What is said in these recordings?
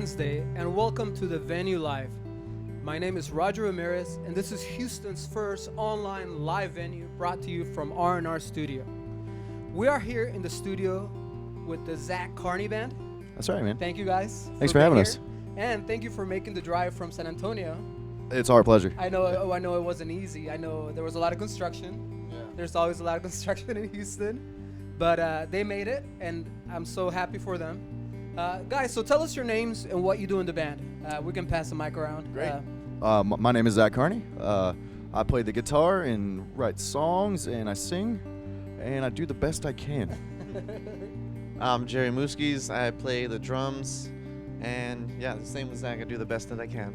Wednesday, and welcome to the Venue Live. My name is Roger Ramirez, and this is Houston's first online live venue brought to you from R&R Studio. We are here in the studio with the Zach Carney Band. That's right, man. Thank you guys. Thanks for having being us. here. And thank you for making the drive from San Antonio. It's our pleasure. I know it wasn't easy. I know there was a lot of construction. Yeah. There's always a lot of construction in Houston. But they made it, and I'm so happy for them. Guys, so tell us your names and what you do in the band. We can pass the mic around. Great. My name is Zach Carney. I play the guitar and write songs, and I sing, and I do the best I can. I'm Jerry Muskies. I play the drums, and yeah, the same with Zach. I do the best that I can.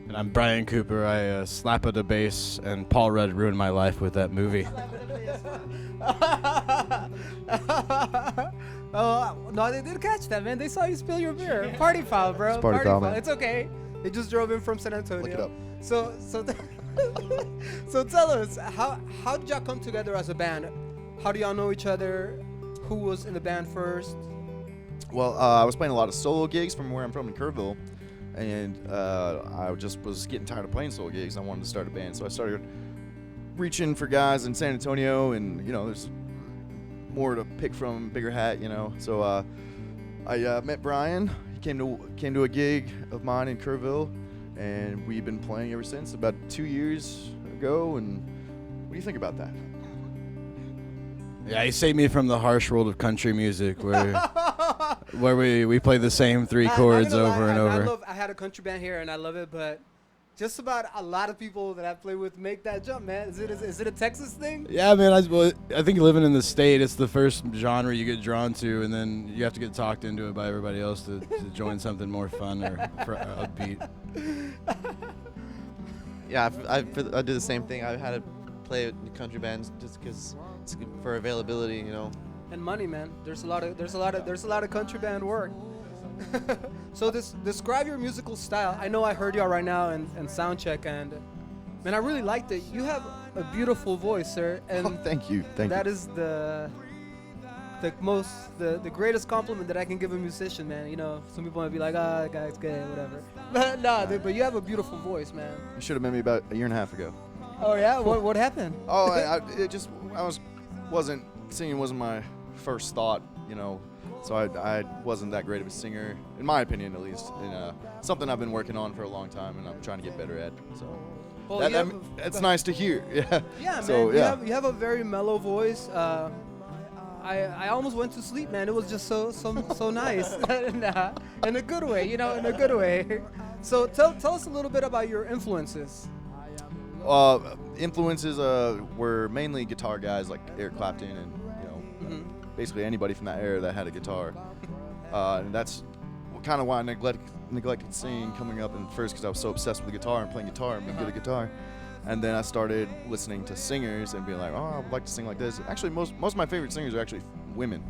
And I'm Brian Cooper. I slap at the bass, and Paul Rudd ruined my life with that movie. Oh, no, they did catch that, man. They saw you spill your beer. Party foul, bro. It's party foul, man. It's okay. They just drove in from San Antonio. Look it up. So so tell us, how did y'all come together as a band? How do y'all know each other? Who was in the band first? Well, I was playing a lot of solo gigs from where I'm from in Kerrville, and I just was getting tired of playing solo gigs. I wanted to start a band, so I started reaching for guys in San Antonio, and there's more to pick from, bigger hat, So I met Brian. He came to a gig of mine in Kerrville, and we've been playing ever since. About 2 years ago, and what do you think about that? Yeah, he saved me from the harsh world of country music, where we play the same three chords over and over. I had a country band here, and I love it, but just about a lot of people that I play with make that jump, man. Is it a Texas thing? Yeah, man. I think living in the state, it's the first genre you get drawn to, and then you have to get talked into it by everybody else to join something more fun or upbeat. Yeah, I do the same thing. I've had to play with country bands just because it's good for availability, And money, man. There's a lot of country band work. So describe your musical style. I know I heard y'all right now and sound check, and man, I really liked it. You have a beautiful voice, sir. And Thank you. That is the greatest compliment that I can give a musician, man. Some people might be like, that guy's gay, whatever. But but you have a beautiful voice, man. You should have met me about a year and a half ago. Oh yeah, what happened? Singing wasn't my first thought, So I wasn't that great of a singer, in my opinion, at least. And something I've been working on for a long time, and I'm trying to get better at. So it's nice to hear. Yeah. Yeah, man. So, You have a very mellow voice. I almost went to sleep, man. It was just so nice, in a good way, in a good way. So tell us a little bit about your influences. Influences were mainly guitar guys like Eric Clapton and basically anybody from that era that had a guitar. And that's kind of why I neglected singing coming up at first, because I was so obsessed with the guitar and playing guitar and being good at guitar. And then I started listening to singers and being like, I would like to sing like this. Actually, most of my favorite singers are actually women.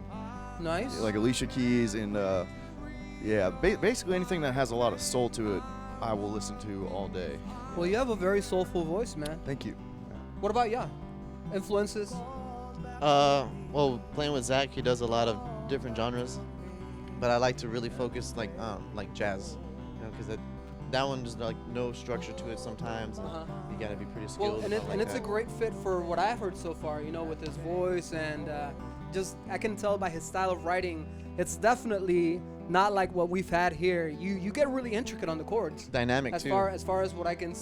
Nice. Like Alicia Keys and basically anything that has a lot of soul to it, I will listen to all day. Well, you have a very soulful voice, man. Thank you. What about ya? Influences? Well, playing with Zach, he does a lot of different genres, but I like to really focus like jazz, because that one just like no structure to it sometimes, and you gotta be pretty skilled. Well, and it's a great fit for what I've heard so far, with his voice, and just I can tell by his style of writing, it's definitely not like what we've had here. You get really intricate on the chords. Dynamic as too. As far as what I mean,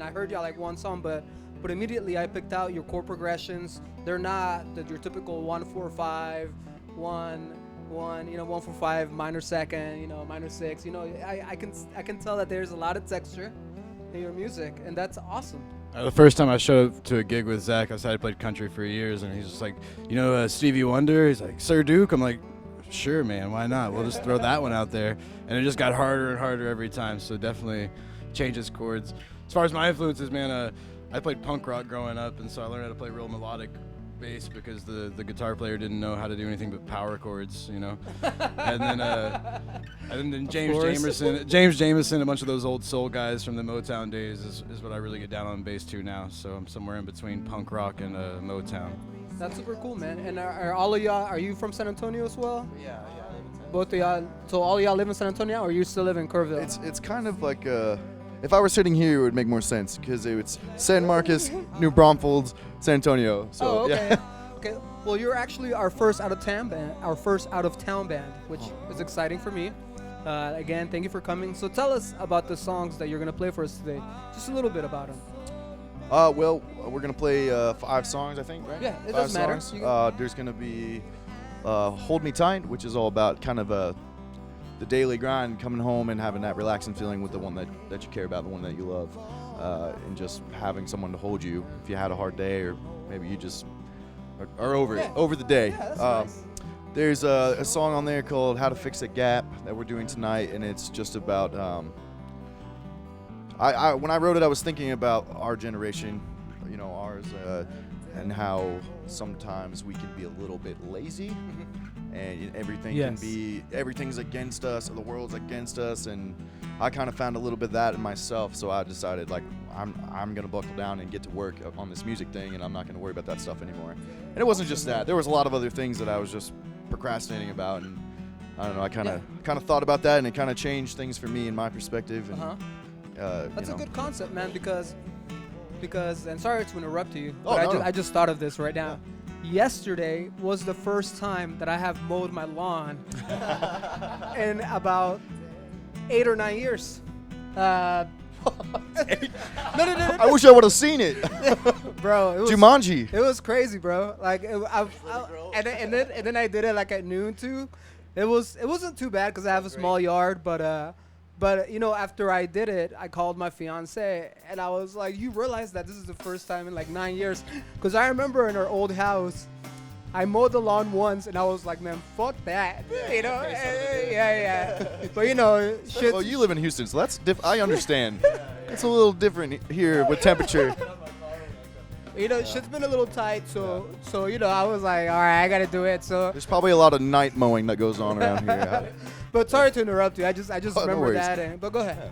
I heard y'all like one song, but immediately I picked out your chord progressions. They're not your typical 1-4-5, 1-4-5 minor second, minor 6. I can tell that there's a lot of texture in your music, and that's awesome. The first time I showed up to a gig with Zach, I said I played country for years, and he's just like, Stevie Wonder? He's like, Sir Duke? I'm like, sure, man, why not? We'll just throw that one out there. And it just got harder and harder every time, so definitely changes chords. As far as my influences, man, I played punk rock growing up, and so I learned how to play real melodic bass because the guitar player didn't know how to do anything but power chords, And then James Jamerson, a bunch of those old soul guys from the Motown days is what I really get down on bass to now. So I'm somewhere in between punk rock and Motown. That's super cool, man. And are all of y'all, are you from San Antonio as well? Yeah. both of y'all. So all y'all live in San Antonio, or you still live in Kerrville? It's kind of like if I were sitting here, it would make more sense because it's San Marcos, New Braunfels, San Antonio. So Oh, okay. yeah. Okay. Well, you're actually our first out of town band, which is exciting for me. Again, thank you for coming. So tell us about the songs that you're gonna play for us today. Just a little bit about them. Well, we're gonna play 5 songs, I think, right? Yeah, it 5 doesn't matter. songs. You can- There's gonna be "Hold Me Tight," which is all about kind of the daily grind, coming home and having that relaxing feeling with the one that you care about, the one that you love, and just having someone to hold you if you had a hard day, or maybe you just are over it, over the day. Yeah, that's nice. There's a song on there called "How to Fix a Gap" that we're doing tonight, and it's just about. When I wrote it, I was thinking about our generation, ours, and how sometimes we can be a little bit lazy, and everything's against us, or the world's against us, and I kind of found a little bit of that in myself. So I decided, like, I'm gonna buckle down and get to work on this music thing, and I'm not gonna worry about that stuff anymore. And it wasn't just that; there was a lot of other things that I was just procrastinating about, and I don't know. I kind of thought about that, and it kind of changed things for me in my perspective. And, That's a good concept, man, because and sorry to interrupt you, Oh, but no. I just thought of this right now. Yesterday was the first time that I have mowed my lawn in about 8 or 9 years. No, I wish I would have seen it. bro. It was, Jumanji. It was crazy, bro. Like, and then I did it like at noon too. It wasn't too bad because I have a small yard, but after I did it, I called my fiance and I was like, "You realize that this is the first time in like 9 years?" Because I remember in our old house, I mowed the lawn once and I was like, "Man, fuck that," yeah. But shit. Well, you live in Houston, so that's I understand. It's a little different here with temperature. Shit's been a little tight, so I was like, all right, I gotta do it. So, There's probably a lot of night mowing that goes on around here. but sorry to interrupt you. I just No remember worries. that. But go ahead.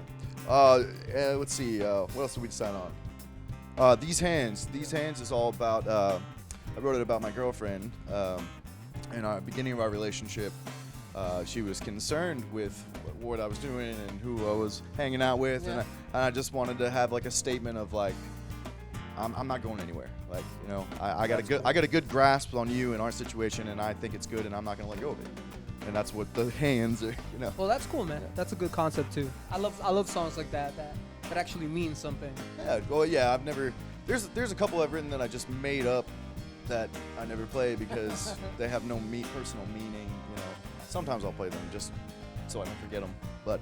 Let's see. What else did we decide on? These hands. These hands is all about. I wrote it about my girlfriend. In our beginning of our relationship, she was concerned with what I was doing and who I was hanging out with, Yeah. and I just wanted to have like a statement of like, I'm not going anywhere. Like, I got a good grasp on you and our situation, and I think it's good, and I'm not gonna let go of it. And that's what the hands are. Well, that's cool, man. That's a good concept too. I love songs like that actually mean something. Yeah. Well, yeah. I've never. There's a couple I've written that I just made up that I never play because they have no personal meaning. Sometimes I'll play them just so I don't forget them. But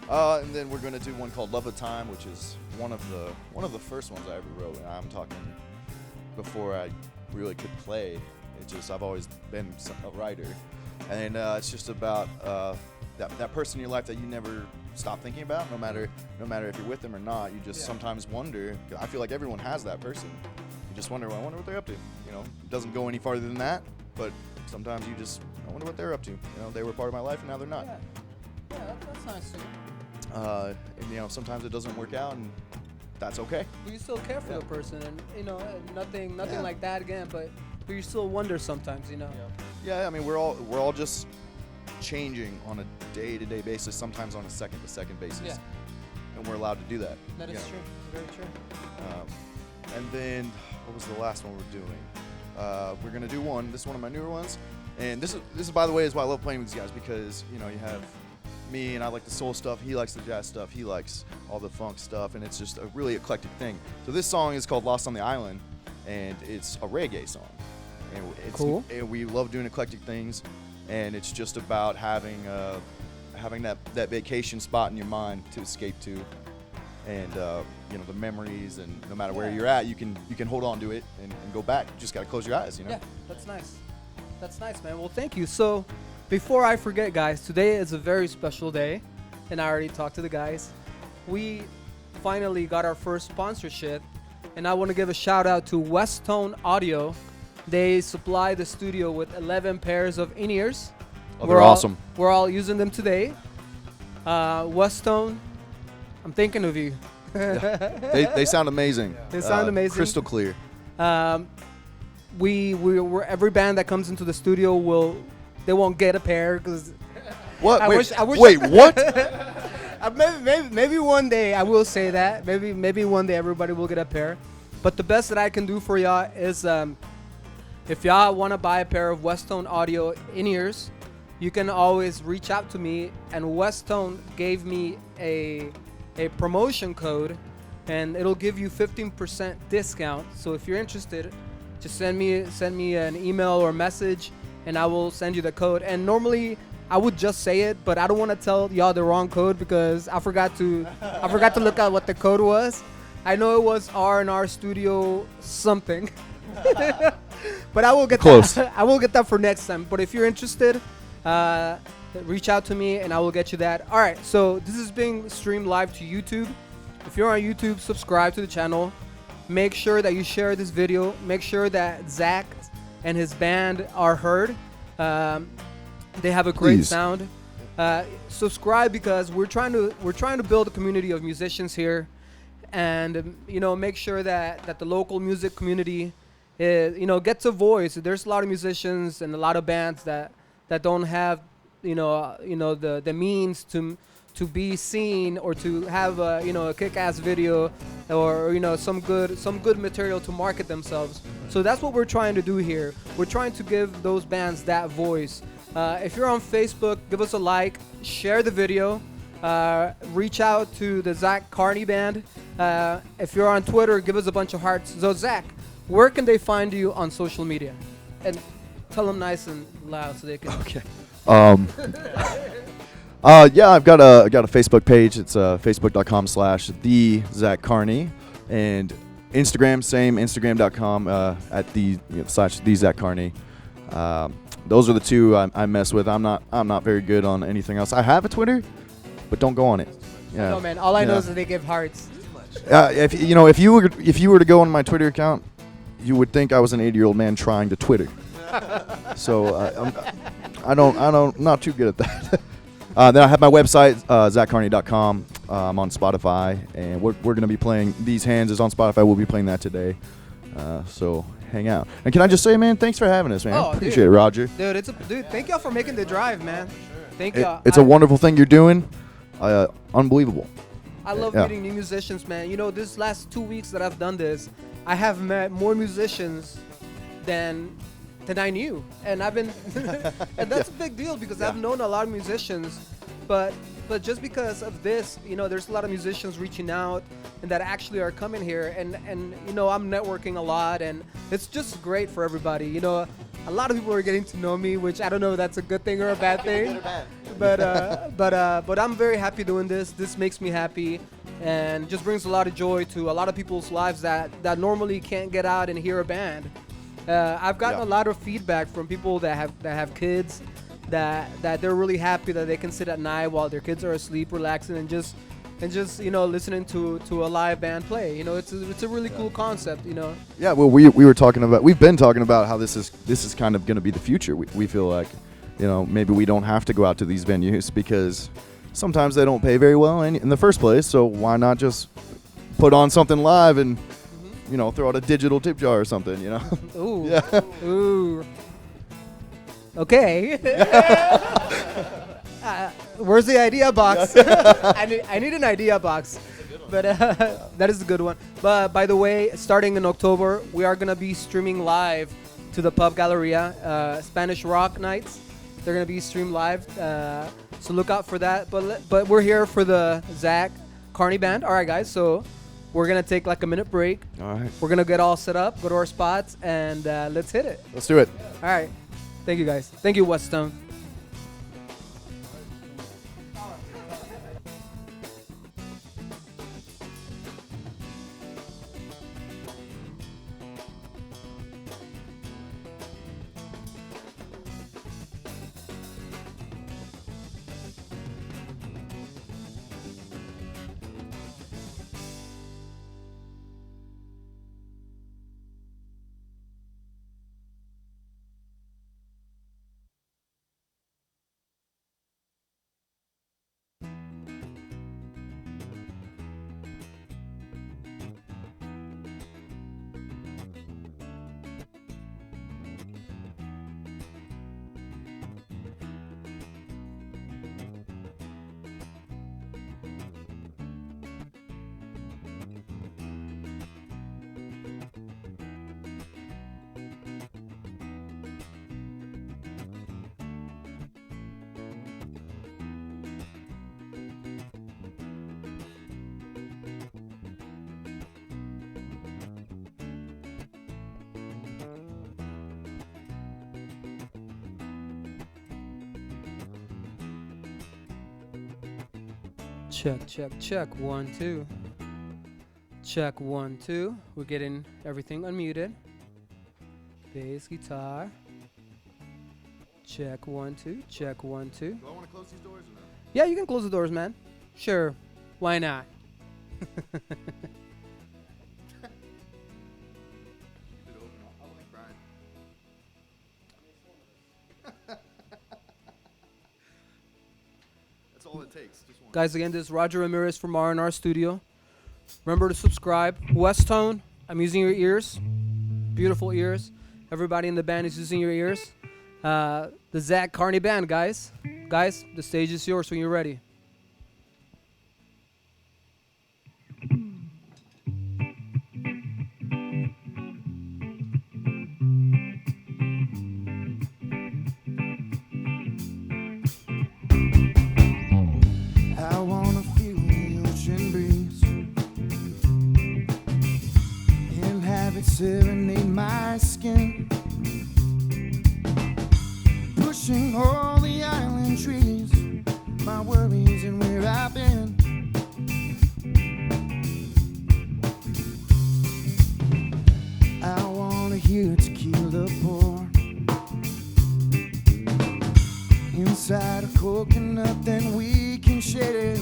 and then we're gonna do one called "Love of Time," which is one of the first ones I ever wrote. And I'm talking before I really could play. It's just I've always been a writer, and it's just about that person in your life that you never stop thinking about, no matter if you're with them or not. You just sometimes wonder. I feel like everyone has that person. You just wonder, well, I wonder what they're up to. It doesn't go any farther than that, but sometimes I wonder what they're up to. They were part of my life and now they're not. Yeah, that's nice too. And sometimes it doesn't work out, and that's okay. But you still care for the person, and nothing Yeah. like that again. But you still wonder sometimes, Yeah, I mean we're all just changing on a day-to-day basis, sometimes on a second-to-second basis. Yeah. And we're allowed to do that. That is true. Very true. And then what was the last one we're doing? We're gonna do one. This is one of my newer ones, and this is by the way is why I love playing with these guys, because you have me and I like the soul stuff. He likes the jazz stuff. He likes all the funk stuff, and it's just a really eclectic thing. So this song is called "Lost on the Island," and it's a reggae song. And it's Cool. And we love doing eclectic things, and it's just about having that vacation spot in your mind to escape to, and the memories, and no matter where you're at, you can hold on to it and go back. You just gotta close your eyes. Yeah, that's nice. That's nice, man. Well, thank you. So, before I forget, guys, today is a very special day, and I already talked to the guys. We finally got our first sponsorship, and I want to give a shout out to Westone Audio. They supply the studio with 11 pairs of in-ears. Oh, they're awesome. We're all using them today. Westone, I'm thinking of you. They sound amazing. They sound amazing. Crystal clear. We're every band that comes into the studio they won't get a pair because What? I Wait, wish. wait, what? Maybe one day I will say that. Maybe one day everybody will get a pair. But the best that I can do for y'all is if y'all want to buy a pair of Westone Audio in-ears, you can always reach out to me. And Westone gave me a promotion code, and it'll give you 15% discount. So if you're interested, just send me an email or message, and I will send you the code. And normally I would just say it, but I don't want to tell y'all the wrong code because I forgot to look at what the code was. I know it was R&R Studio something. But I will get Close. that. I will get that for next time. But if you're interested, reach out to me and I will get you that. All right, so this is being streamed live to YouTube. If you're on YouTube, subscribe to the channel. Make sure that you share this video. Make sure that Zach and his band are heard. They have a great Please. sound. Subscribe because we're trying to build a community of musicians here, and make sure that the local music community gets a voice. There's a lot of musicians and a lot of bands that don't have the means to be seen or to have a kick-ass video or some good material to market themselves. So that's what we're trying to do here. We're trying to give those bands that voice. If you're on Facebook, give us a like, share the video, reach out to the Zach Carney band. If you're on Twitter, give us a bunch of hearts. So Zach, where can they find you on social media? And tell them nice and loud so they can. Okay. Yeah, I've got a Facebook page. It's facebook.com/the Zach Carney, and Instagram, same Instagram.com at the /the Zach Carney. Those are the two I mess with. I'm not very good on anything else. I have a Twitter, but don't go on it. Yeah. No man, all I know is that they give hearts. If you were to go on my Twitter account, you would think I was an 80-year-old man trying to Twitter. So I'm not too good at that. Then I have my website, zachcarney.com. I'm on Spotify, and we're going to be playing These Hands is on Spotify. We'll be playing that today. So hang out. And can I just say, man, thanks for having us, man. Oh, Appreciate it, Roger. Dude, thank y'all for making the drive, man. Thank y'all. It's a wonderful thing you're doing. Unbelievable. I love meeting new musicians, man. This last 2 weeks that I've done this, I have met more musicians than I knew, and I've been, and that's a big deal because I've known a lot of musicians, but just because of this, there's a lot of musicians reaching out and that actually are coming here, and I'm networking a lot, and it's just great for everybody. A lot of people are getting to know me, which I don't know if that's a good thing or a bad thing, but I'm very happy doing this. This makes me happy and just brings a lot of joy to a lot of people's lives that normally can't get out and hear a band. I've gotten a lot of feedback from people that have kids that they're really happy that they can sit at night while their kids are asleep, relaxing, and just listening to a live band play. It's a really cool concept. Yeah. Well, we've been talking about how this is kind of going to be the future. We feel like, maybe we don't have to go out to these venues because sometimes they don't pay very well in the first place. So why not just put on something live and throw out a digital tip jar or something, Ooh. Yeah. Ooh. Okay. Where's the idea box? I need an idea box. But that is a good one. But by the way, starting in October, we are gonna be streaming live to the Pub Galleria, Spanish Rock Nights. They're gonna be streamed live. So look out for that. But we're here for the Zach Carney band. All right, guys. So we're going to take like a minute break. All right. We're going to get all set up, go to our spots, and let's hit it. Let's do it. All right. Thank you, guys. Thank you, Weststone. Check, check, check. 1, 2. Check 1, 2. We're getting everything unmuted. Bass, guitar. Check 1, 2. Check 1, 2. Do I want to close these doors or no? Yeah, you can close the doors, man. Sure. Why not? Keep it open. I like Brian. That's all it takes. Just one. Guys, again, this is Roger Ramirez from R&R Studio. Remember to subscribe. West Tone, I'm using your ears. Beautiful ears. Everybody in the band is using your ears. The Zach Carney band, guys. Guys, the stage is yours when you're ready. I wanna feel the ocean breeze and have it serenade my skin, pushing all the island trees, my worries and where I've been. I wanna hear tequila pour inside a coconut, then we can share it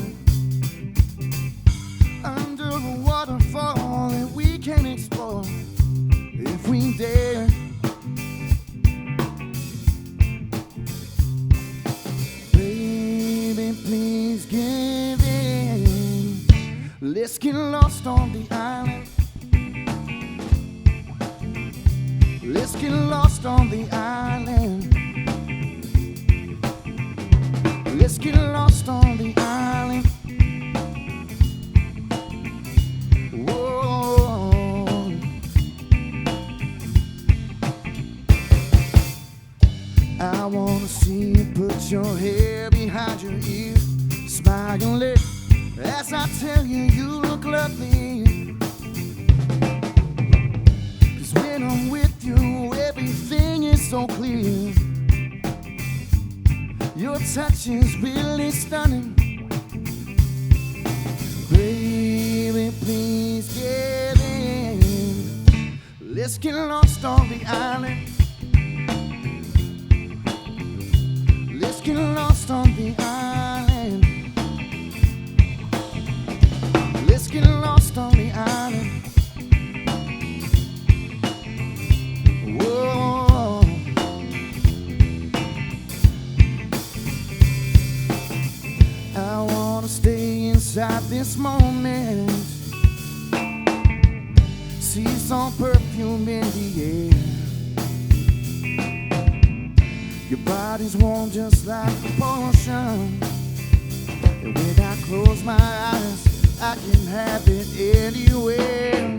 under a waterfall that we can explore if we dare. Baby, please give in. Let's get lost on the island. Let's get lost on the island. Let's get lost on the island. Whoa. I wanna see you put your hair behind your ear, smiling as I tell you you look lovely. 'Cause when I'm with you, everything is so clear. Your touch is really stunning. Baby, please get in. Let's get lost on the island. Let's get lost on the island. Let's get lost on the island. Whoa. I wanna stay inside this moment, see some perfume in the air. Your body's warm just like a potion, and when I close my eyes, I can have it anywhere.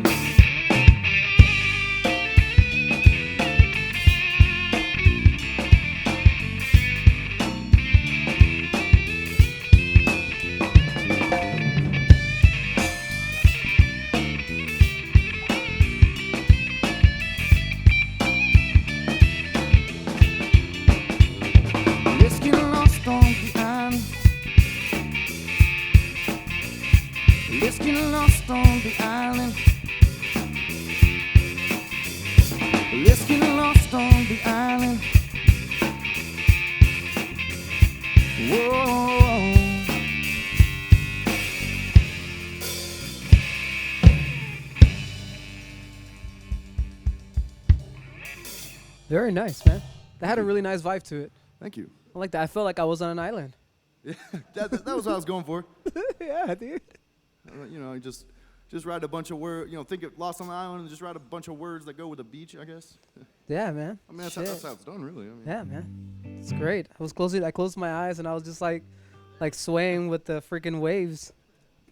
Let's get lost on the island. Let's get lost on the island. Whoa. Very nice, man. That had a really nice vibe to it. Thank you. I like that. I felt like I was on an island. Yeah, that was what I was going for. Yeah, dude. You know, just write a bunch of words. You know, think of Lost on the Island and just write a bunch of words that go with the beach, I guess. Yeah, man. I mean, that's how it's done, really. I mean, Yeah, man. It's great. I closed my eyes and I was just like swaying with the freaking waves.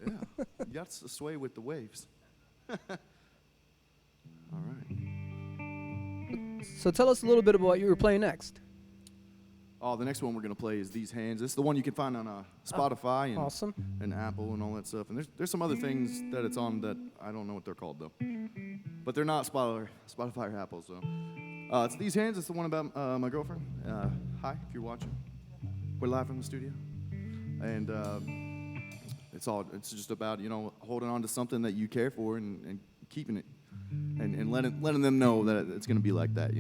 yeah. You got to sway with the waves. All right. So tell us a little bit about what you were playing next. Oh, the next one we're gonna play is These Hands. This is the one you can find on Spotify and, Awesome. and Apple and all that stuff. And there's some other things that it's on that I don't know what they're called though. But they're not Spotify or Apple. So it's These Hands. It's the one about my girlfriend. Hi, if you're watching. We're live from the studio, and It's just about, holding on to something that you care for and keeping it and letting them know that it's going to be like that,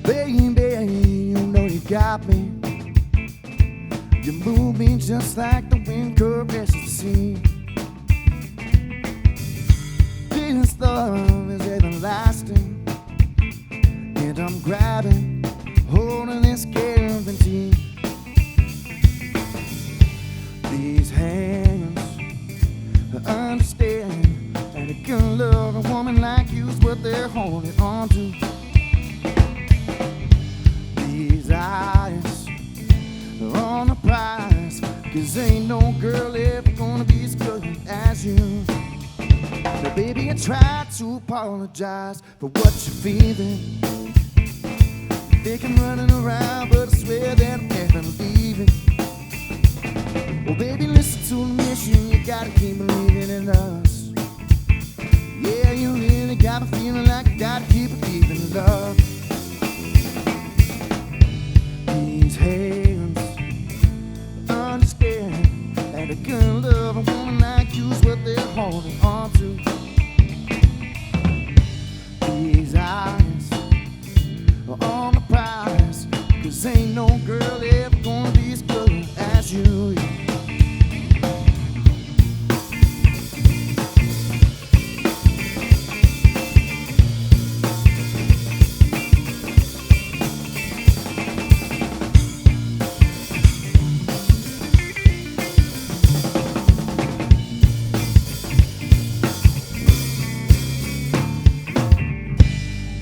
Baby, you know you got me. You move me just like the wind caresses the sea. This love is everlasting, and I'm grabbing, holding this guarantee. These hands understand that a good love a woman like you is what they're holding on to. These eyes are on the prize, 'cause ain't no girl ever gonna be as good as you. Now baby, I try to apologize for what you're feeling. Think I'm running around, but I swear that I'm never leaving. Oh baby, listen to the mission, you gotta keep believing in us. Yeah, you really got me feeling like I gotta keep believing in love. These hands understand that a good love, a woman like you is what they're holding on to. These eyes are on the prize, 'cause ain't no girl ever gonna be as good as you.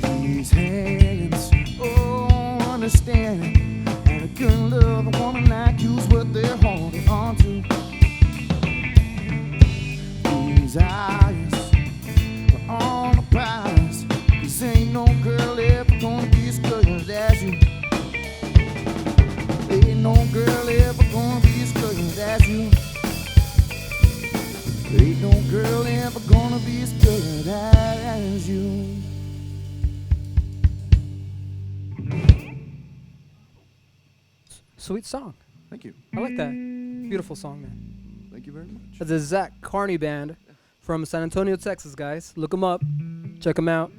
These hands, understand, and a good love, a woman like you is what they're holding on to. These eyes are on the prize, 'cause ain't no girl ever gonna be as good as you. Ain't no girl ever gonna be as good as you. Ain't no girl ever gonna be as good as you. Sweet song. Thank you. I like that. Beautiful song, man. Thank you very much. That's the Zach Carney band from San Antonio, Texas, guys. Look them up. Check them out.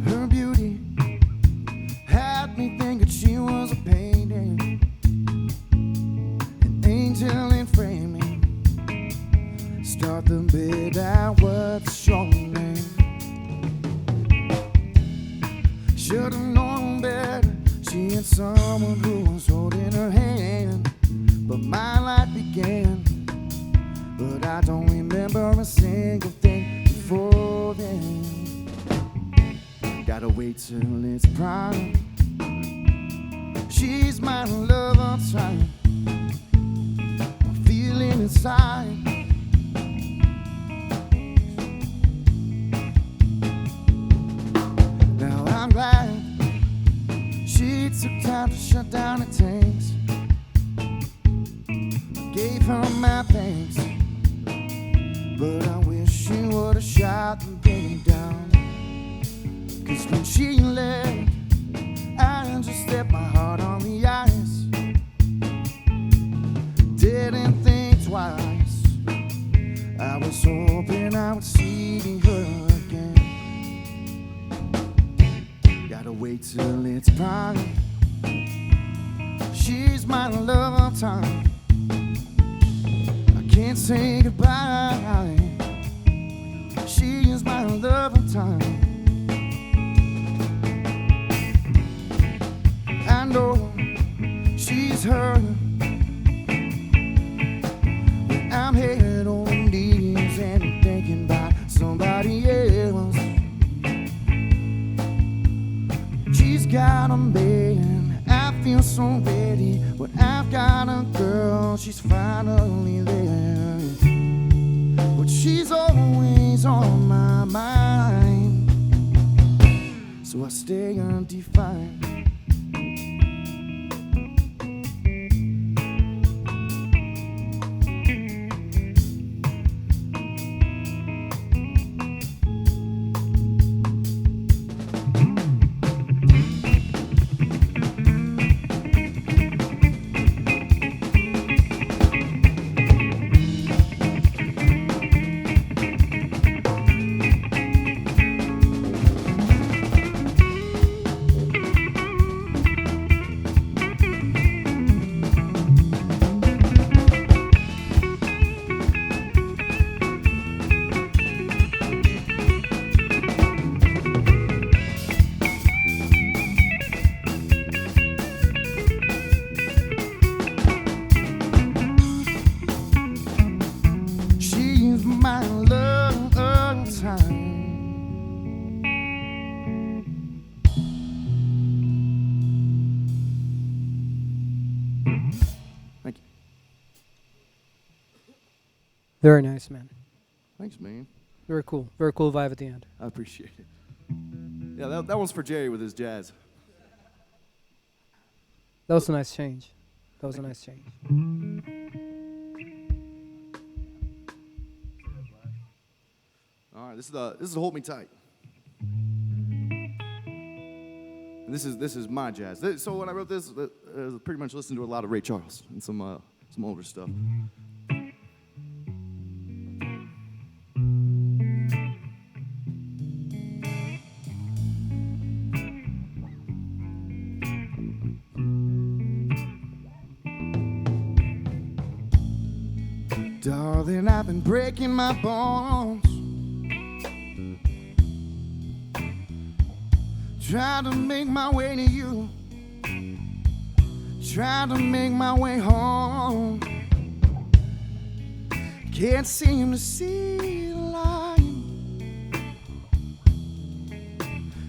Her beauty had me thinking she was a painting, an angel in framing. Start the bid out, what's your name? Should've known better. She had someone who was holding her hand, but my life began. But I don't remember a single thing before then. Gotta wait till it's prime. She's my love on time. I'm feeling inside. Now I'm glad she took time to shut down the tanks. Gave her my thanks, but I wish she would've shot the game down. 'Cause when she left, I just set my heart on the ice. Didn't think twice. I was hoping I would see her again. Gotta wait till it's prime. She's my love of time. I can't say goodbye. She is my love of time. I know she's hurt. I'm head on knees and thinking about somebody else. She's got a man, I feel so ready. But I've got a girl, she's finally there. But she's always on my mind, so I stay undefined. My love of time. Thank you. Very nice, man. Thanks, man. Very cool. Very cool vibe at the end. I appreciate it. Yeah, that one's for Jerry with his jazz. That was a nice change. That was a nice change. All right, this is Hold Me Tight. And this is my jazz. So when I wrote this, pretty much listened to a lot of Ray Charles and some older stuff. Darling, I've been breaking my bones, trying to make my way to you, trying to make my way home. Can't seem to see the light.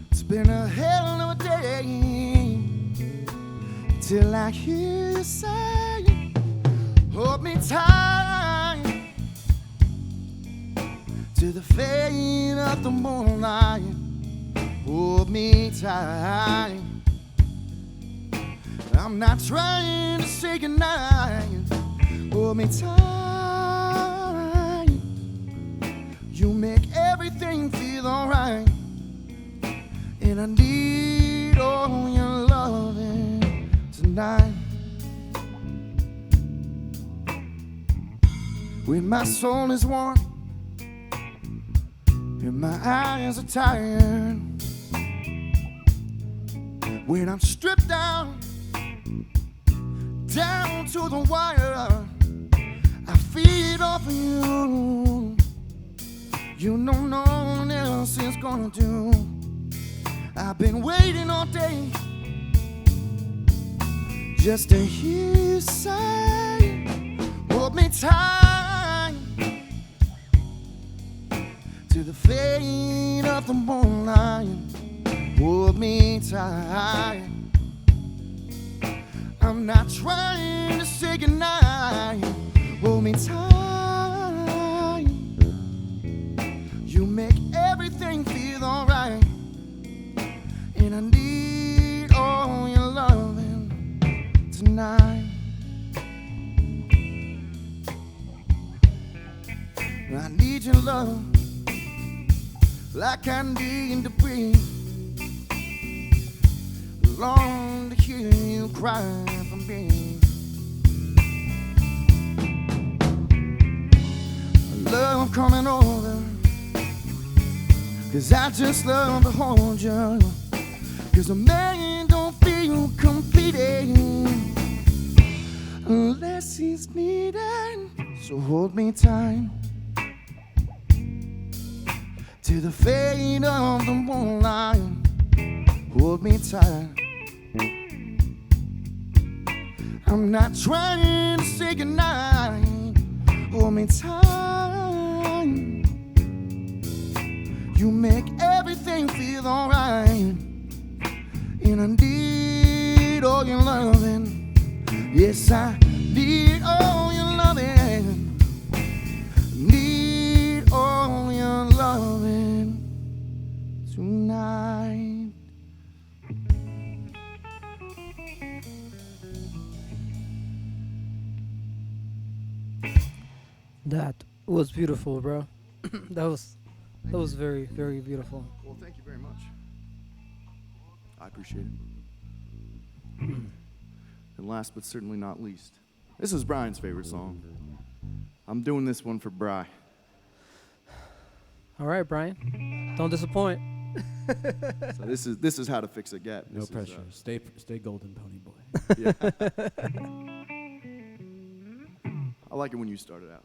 It's been a hell of a day till I hear you say, hold me tight to the fade of the moonlight. Hold me tight. I'm not trying to say goodnight. Hold me tight. You make everything feel alright, and I need all your loving tonight. When my soul is warm and my eyes are tired, when I'm stripped down to the wire, I feed off of you. You know no one else is gonna do. I've been waiting all day just to hear you say, hold me tight to the fade of the moonlight. Hold me tight. I'm not trying to say goodnight. Hold me tight. You make everything feel alright, and I need all your loving tonight. I need your love like I need to breathe. Long to hear you cry for me. I love coming over, 'cause I just love to hold you. 'Cause a man don't feel completed unless he's needed. So hold me tight to the fade of the moonlight. Hold me tight. I'm not trying to say goodnight. Hold me tight. You make everything feel alright, and I need all your loving. Yes, I need all your loving. Need all your loving tonight. That was beautiful, bro. that was very, very beautiful. Well, thank you very much. I appreciate it. And last but certainly not least, this is Brian's favorite song. I'm doing this one for Bri. All right, Brian. Don't disappoint. So this is how to fix a gap. No This is, pressure. Stay golden, pony boy. yeah. I like it when you start it out.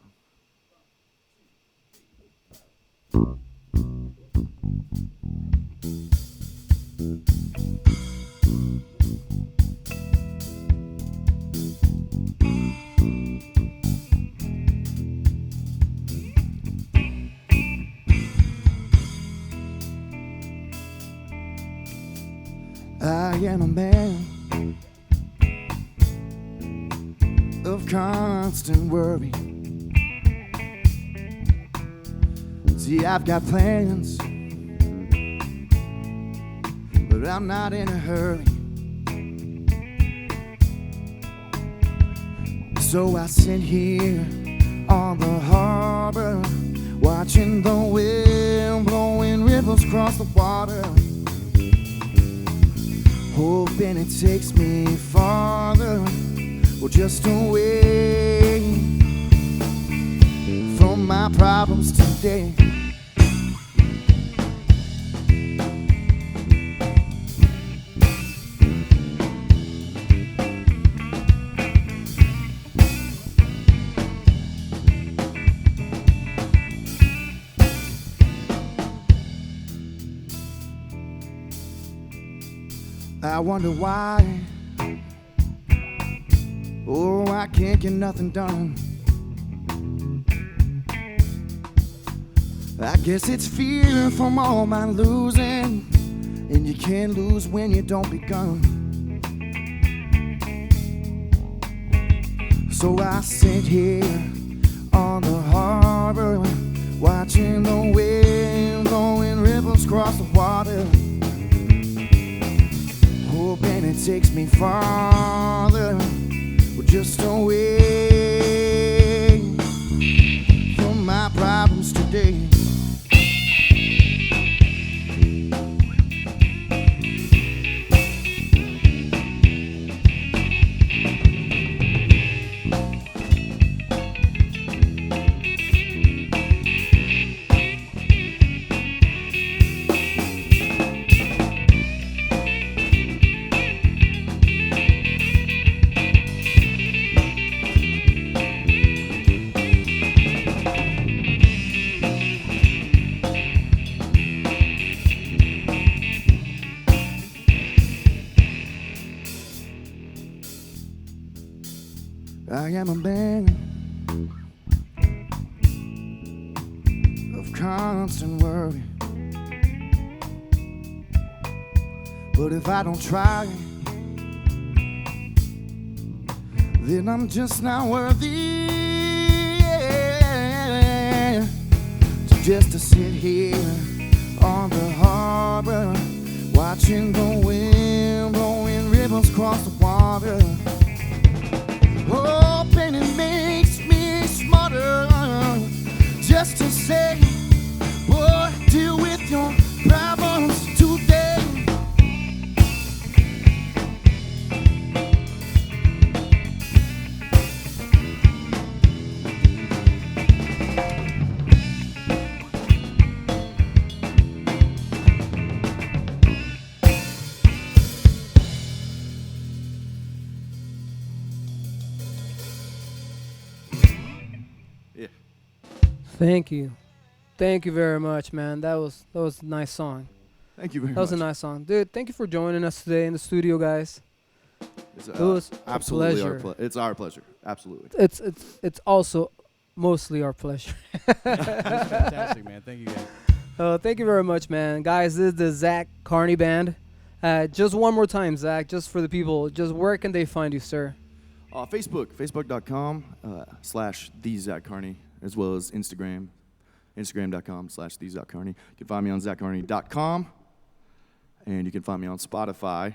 I am a man of constant worry. See, I've got plans, but I'm not in a hurry. So I sit here on the harbor, watching the wind blowing ripples across the water, hoping it takes me farther, or just away from my problems today. I wonder why, oh, I can't get nothing done. I guess it's fear from all my losing, and you can't lose when you don't begun. So I sit here on the harbor, watching the wind blowing ripples across the water, hoping it takes me farther, or just away from my problems today. I am a man of constant worry, but if I don't try, then I'm just not worthy. Just to sit here on the harbor, watching the wind blowing ripples across the water, hoping it makes me smarter, just to say, boy, deal with your problems today. Thank you. Thank you very much, man. That was a nice song. Thank you very That was much. a nice song. Dude, thank you for joining us today in the studio, guys. It's, It was absolutely a pleasure. It's our pleasure. Absolutely. It's also mostly our pleasure. Fantastic, man. Thank you guys. Thank you very much, man. Guys, this is the Zach Carney Band. Just one more time, Zach, just for the people. Just where can they find you, sir? Facebook, facebook.com/the Zach Carney, as well as Instagram, instagram.com/the Zach Carney. You can find me on zachcarney.com, and you can find me on Spotify,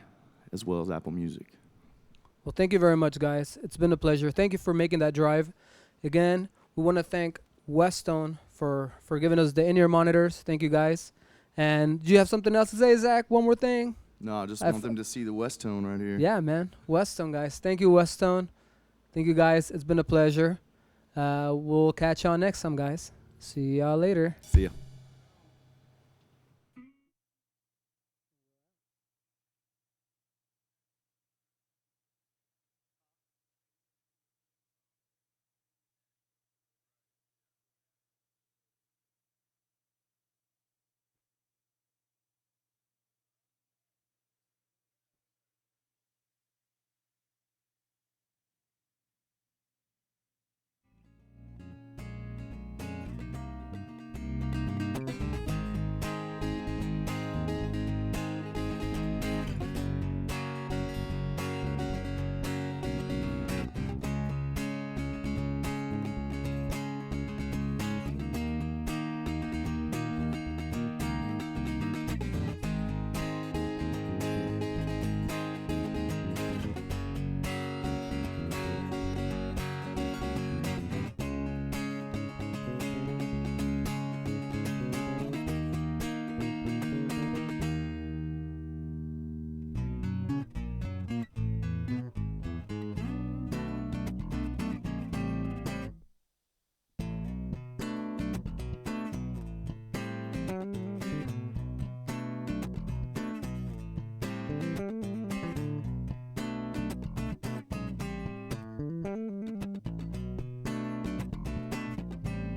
as well as Apple Music. Well, thank you very much, guys. It's been a pleasure. Thank you for making that drive. Again, we want to thank Westone for giving us the in-ear monitors. Thank you, guys. And do you have something else to say, Zach? One more thing? No, I just want them to see the West Tone right here. Yeah, man. Westone, guys. Thank you, Westone. Thank you, guys. It's been a pleasure. We'll catch y'all next time, guys. See y'all later. See ya.